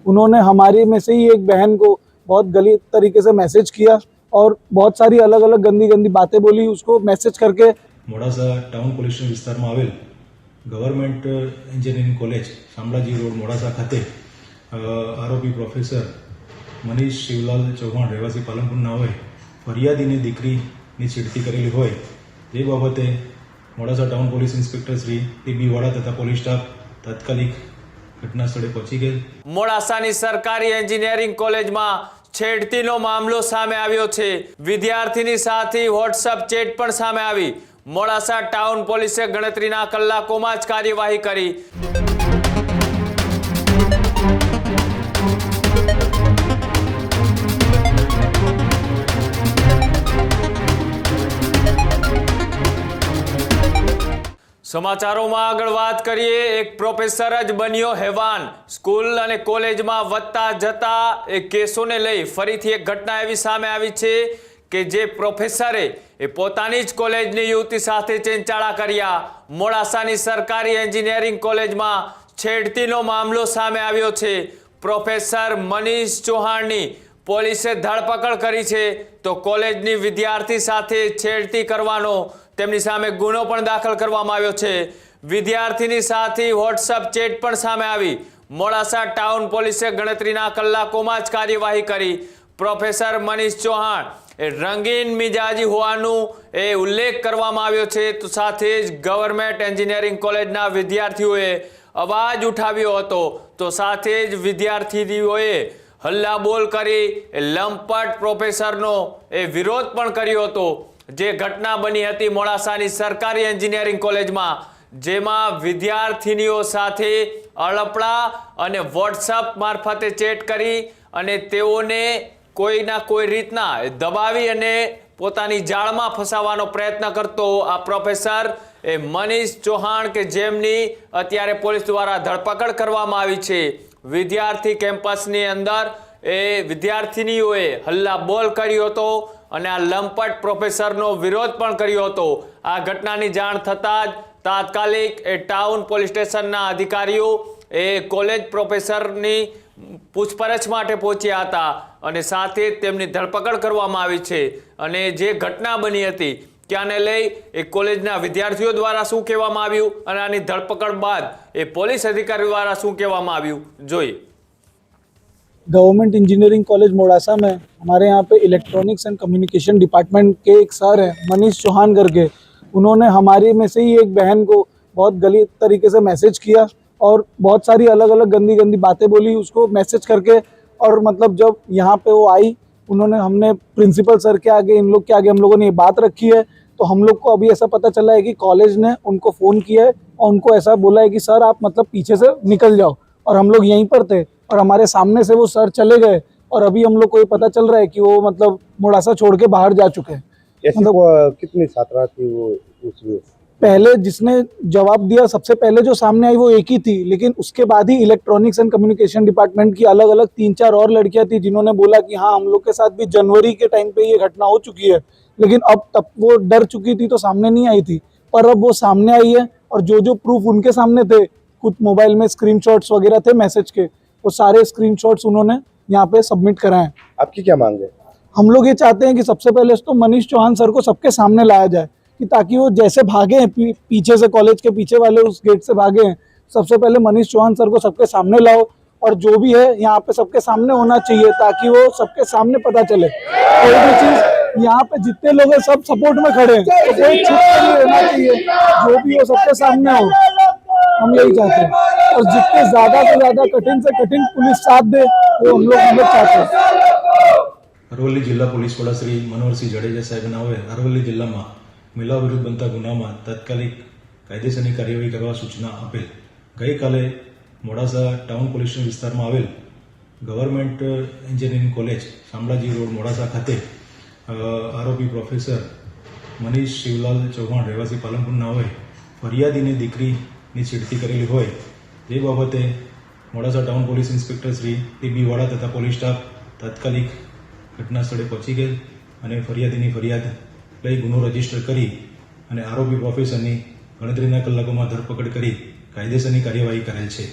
उन्होंने हमारी में से ही एक बहन को बहुत गलत तरीके से मैसेज किया और बहुत सारी अलग अलग गंदी गंदी बातें बोली उसको मैसेज करके। मोडासा टाउन पोलीस स्टेशन विस्ताરમાં આવેલ government engineering college Shamlaji road Modasa ખાતે આરોપી પ્રોફેસર મનીષ શિવલાલ ચૌહાણ રહેવાસી પાલનપુરના હોય ફરિયાદીની દીકરીની છેડતી કરેલી હોય તે બાબતે Modasa town police inspector Shri TB વાળા તથા પોલીસ સ્ટાફ તાત્કાલિક ઘટના સ્થળે પહોંચી ગયેલ। મોડાસાની સરકારી એન્જિનિયરિંગ કોલેજમાં છેડતીનો મામલો સામે આવ્યો છે। વિદ્યાર્થીની સાથે વોટ્સએપ ચેટ પણ સામે આવી। મોડાસા ટાઉન પોલીસે ગણતરીના કલાકોમાં જ કાર્યવાહી કરી। સમાચારોમાં આગળ વાત કરીએ। એક પ્રોફેસર જ બન્યો હેવાન। સ્કૂલ અને કોલેજમાં વધતા જતા એ કેસોને લઈ ફરીથી એક ઘટના એવી સામે આવી છે કે જે પ્રોફેસરે પોતાની જ કોલેજની યુવતી સાથે ચેંચાળા કર્યા। મોડાસાની સરકારી એન્જિનિયરિંગ કોલેજમાં છેડતીનો મામલો સામે આવ્યો છે। પ્રોફેસર મનીષ ચૌહાણની પોલીસે ધરપકડ કરી છે તો કોલેજની વિદ્યાર્થી સાથે છેડતી કરવાનો તેમની સામે ગુનો પણ દાખલ કરવામાં આવ્યો છે। વિદ્યાર્થીની સાથે વોટ્સએપ ચેટ પણ સામે આવી। મોડાસા ટાઉન પોલીસે ગણતરીના કલાકોમાં જ કાર્યવાહી કરી। પ્રોફેસર મનીષ ચૌહાણ એ રંગીન મિજાજી હોવાનો એ ઉલ્લેખ કરવામાં આવ્યો છે તો સાથે જ ગવર્મેન્ટ એન્જિનિયરિંગ કોલેજના વિદ્યાર્થીઓએ અવાજ ઉઠાવ્યો હતો તો સાથે જ વિદ્યાર્થીઓએ હલ્લાબોલ કરી લંપટ પ્રોફેસરનો એ વિરોધ પણ કર્યો હતો। જે ઘટના બની હતી મોડાસાની સરકારી એન્જિનિયરિંગ કોલેજમાં જેમાં વિદ્યાર્થીનીઓ સાથે અળપડા અને વોટ્સએપ મારફતે ચેટ કરી અને તેઓને કોઈના કોઈ રીતના દબાવી અને પોતાની જાળમાં ફસાવવાનો પ્રયત્ન કરતો આ પ્રોફેસર એ મનીષ ચૌહાણ કે જેમની અત્યારે પોલીસ દ્વારા ધરપકડ કરવામાં આવી છે। વિદ્યાર્થી કેમ્પસની અંદર એ વિદ્યાર્થીનીઓએ હલ્લાબોલ કર્યો હતો અને આ લંપટ પ્રોફેસરનો વિરોધ પણ કર્યો હતો। આ ઘટનાની જાણ થતાં જ તાત્કાલિક એ ટાઉન પોલીસ સ્ટેશનના અધિકારીઓ એ કોલેજ પ્રોફેસરની પૂછપરછ માટે પહોંચ્યા હતા અને સાથે તેમની ધરપકડ કરવામાં આવી છે। અને જે ઘટના બની હતી ત્યાંને લઈ એ કોલેજના વિદ્યાર્થીઓ દ્વારા શું કહેવામાં આવ્યું અને આની ધરપકડ બાદ એ પોલીસ અધિકારી દ્વારા શું કહેવામાં આવ્યું જોઈએ। गवर्नमेंट इंजीनियरिंग कॉलेज मोडासा में हमारे यहाँ पे इलेक्ट्रॉनिक्स एंड कम्युनिकेशन डिपार्टमेंट के एक सर हैं मनीष चौहान करके। उन्होंने हमारी में से ही एक बहन को बहुत गलत तरीके से मैसेज किया और बहुत सारी अलग अलग गंदी गंदी बातें बोली उसको मैसेज करके। और मतलब जब यहाँ पे वो आई उन्होंने हमने प्रिंसिपल सर के आगे इन लोग के आगे हम लोगों ने ये बात रखी है तो हम लोग को अभी ऐसा पता चला है कि कॉलेज ने उनको फ़ोन किया है और उनको ऐसा बोला है कि सर आप मतलब पीछे से निकल जाओ। और हम लोग यहीं पर थे और हमारे सामने से वो सर चले गए और अभी हम लोग को ये पता चल रहा है कि वो मतलब मोडासा छोड़ के बाहर जा चुके हैं। मतलब कितनी छात्रा थी वो उसमें? पहले जिसने जवाब दिया सबसे पहले जो सामने आई वो एक ही थी, लेकिन उसके बाद ही इलेक्ट्रॉनिक्स एंड कम्युनिकेशन डिपार्टमेंट की अलग अलग 3-4 और लड़कियां थी जिन्होंने बोला कि हाँ हम लोग के साथ भी जनवरी के टाइम पे ये घटना हो चुकी है। लेकिन अब तब वो डर चुकी थी तो सामने नहीं आई थी, पर अब वो सामने आई है और जो जो प्रूफ उनके सामने थे, कुछ मोबाइल में स्क्रीनशॉट्स वगैरह थे मैसेज के, वो सारे स्क्रीनशॉट्स उन्होंने यहाँ पे सबमिट कराए। आपकी क्या मांग है? हम लोग ये चाहते हैं कि सबसे पहले तो मनीष चौहान सर को सबके सामने लाया जाए कि ताकि वो जैसे भागे हैं पीछे से कॉलेज के पीछे वाले उस गेट से भागे हैं, सबसे पहले मनीष चौहान सर को सबके सामने लाओ और जो भी है यहाँ पे सबके सामने होना चाहिए ताकि वो सबके सामने पता चले। कोई भी चीज़ यहाँ पे जितने लोग हैं सब सपोर्ट में खड़े हैं तो कोई चीज़ के लिए होना चाहिए, जो भी हो सबके सामने हो, हम यही चाहते हैं। और जितने ज़्यादा से ज़्यादा कठिन से कठिन पुलिस साथ दे वो हम लोग मदद चाहते हैं। અરવલ્લી જિલ્લા પોલીસ વડા શ્રી મનોહરસિંહ જાડેજા સાહેબના હવે અરવલ્લી જિલ્લામાં મહિલા વિરુદ્ધ બનતા ગુનામાં તાત્કાલિક કાયદેસરની કાર્યવાહી કરવા સૂચના આપેલ। ગઈકાલે મોડાસા ટાઉન પોલીસ સ્ટેશન વિસ્તારમાં આવેલ government engineering college Shamlaji road Modasa ખાતે આરોપી પ્રોફેસર મનીષ શિવલાલ ચૌહાણ રહેવાસી પાલનપુરના હોય ફરિયાદીની દીકરીની છેડતી કરેલી હોય તે બાબતે Modasa town police inspector Shri TB વાળા તથા પોલીસ સ્ટાફ તાત્કાલિક ઘટના સ્થળે પહોંચી ગયેલ અને ફરિયાદીની ફરિયાદ લઈ ગુનો રજીસ્ટર કરી અને આરોપી પ્રોફેસરની ગણતરીના કલાકોમાં ધરપકડ કરી કાયદેસરની કાર્યવાહી કરેલ છે।